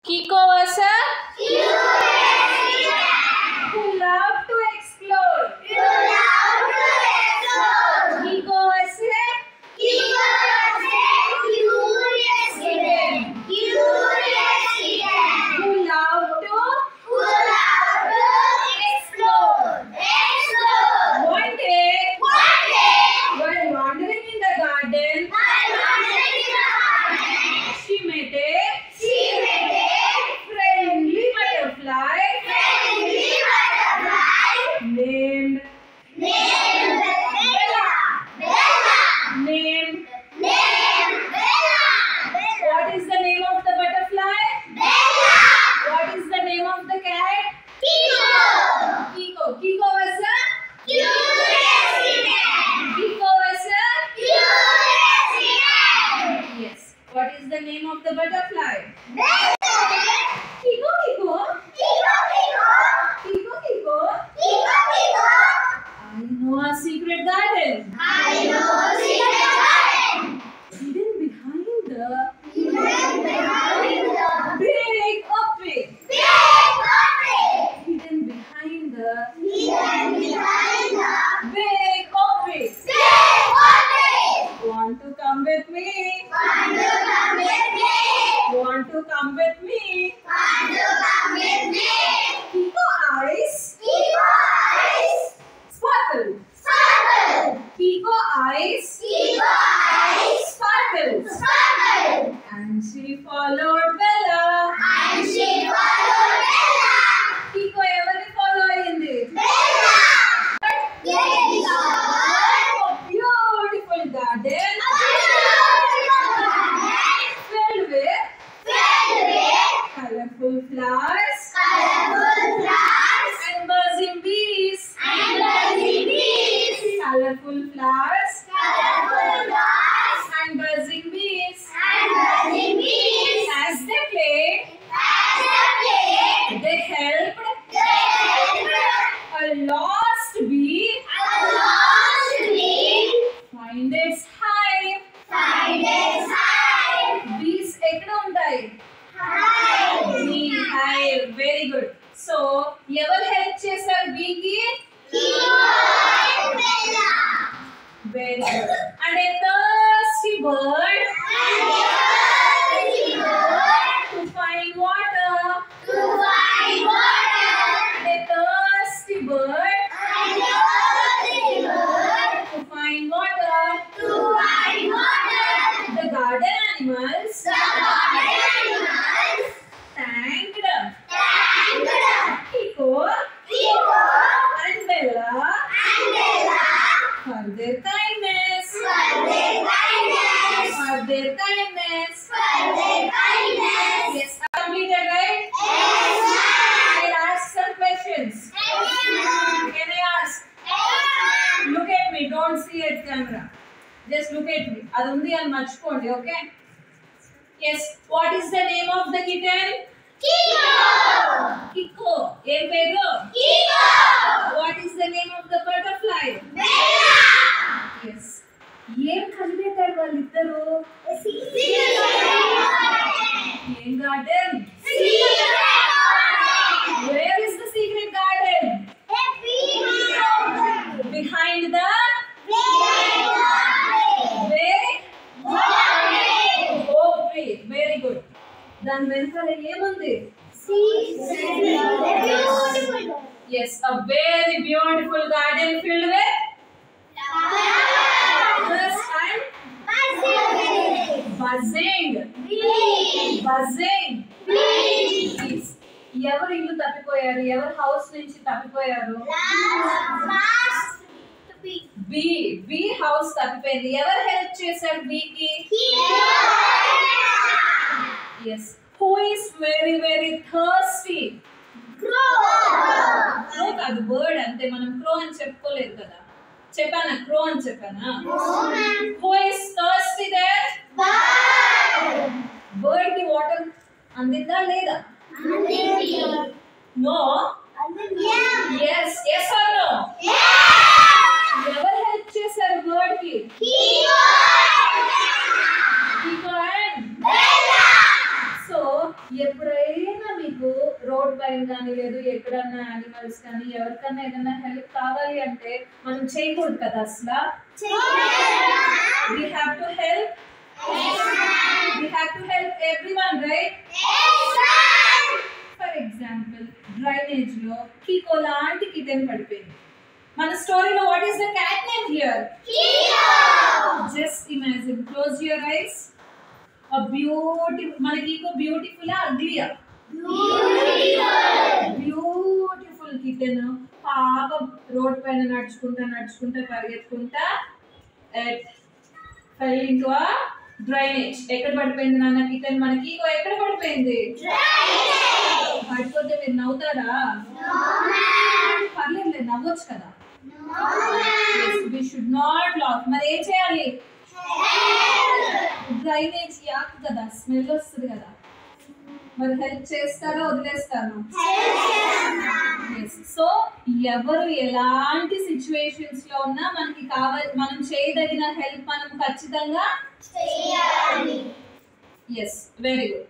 Kiko was a who loved to explore. Kiko was a curious kitten who loved to explore. One day, while wandering in the garden, she met a friendly butterfly named What is the name of the butterfly? What is the name of the cat? Kiko. Kiko was a yes. What is the name of the butterfly? Kiko. I know a secret garden. Hidden behind the big oak tree. Hidden behind the big oak tree. Want to come with me? Want to come with me? Kiko eyes sparkle. Kiko eyes sparkle. And she followed Bella. Kiko every follow ayindi. Beautiful garden filled with colorful flowers and buzzing bees. Colorful flowers and buzzing bees. As they played, they helped a lost bee find its hive. Bees ekkada untayi? Bee hive. Very good. So, ever help chesaru bee ki? Very good. And a thirsty bird to find water. And a thirsty bird to find water. The garden animals thanked Kiko and Bella for their kindness. Yes, completed, right? I'll ask some questions. Can I ask? Look at me, don't see at camera. Just look at me. Adundi and marchukondi, okay? Yes, what is the name of the kitten? Kiko. Em peru? What is the name of the butterfly? Yes. Em కలిపేతారు వాళ్ళిద్దరు? Em garden? Where is the secret garden? Behind the oak tree. Very good. దాని వెనకాల ఏముంది? Yes, a very beautiful garden filled with flowers and buzzing bees. ఎవరు ఇల్లు తప్పిపోయారు? ఎవరు house నుంచి తప్పిపోయారు? Be house తప్పిపోయింది. ఎవరు హెల్ప్ చేశారు బీకి? Yes. Who is very thirsty? Crow కాదు, బర్డ్ అంతే. మనం క్రో అని చెప్పుకోలేదు కదా. చెప్పానా? క్రో అని చెప్పానా? Who is thirsty there? Bird కి వాటర్ అందిందా లేదా? No? Yes or no? ఎవరు హెల్ప్ చేశారు బర్డ్ కి? Kiko and Bella. So ఎప్పుడైనా మీకు రోడ్ పైన కానీ లేదు ఎక్కడన్నా యానిమల్స్ కానీ ఎవరికన్నా ఏదైనా హెల్ప్ కావాలి అంటే మనం చేయకూడదు కదా అసలు. We have to help. We have to help everyone, right? For example, drainage లో కీకో లాంటి కిటెన్ పడిపోయింది. మన స్టోరీలో what is the cat name here? Kiko. Just imagine, close your eyes. A beautiful, మన కీకో బ్యూటిఫుల్ అగ్లీయా? బ్యూటిఫుల్ కిటెన్ పాపం road పైన నడుచుకుంటా పరిగెత్తుకుంటా fell into a drainage. ఎక్కడ పడిపోయింది నాన్న కిటెన్? మన కీకో ఎక్కడ పడిపోయింది? పడిపోతే మీరు నవ్వుతారా? పర్లేదు నవ్వచ్చు కదా. We should not laugh. మరి ఏం చేయాలి? డ్రైనేజ్ యాక్ కదా, స్మెల్ వస్తుంది కదా. మరి హెల్ప్ చేస్తారా వదిలేస్తారా? సో ఎవరు ఎలాంటి సిచ్యువేషన్స్ లో ఉన్నా మనకి కావాలి, మనం చేయదగిన హెల్ప్ మనం ఖచ్చితంగా చేయాలి. Yes, very good.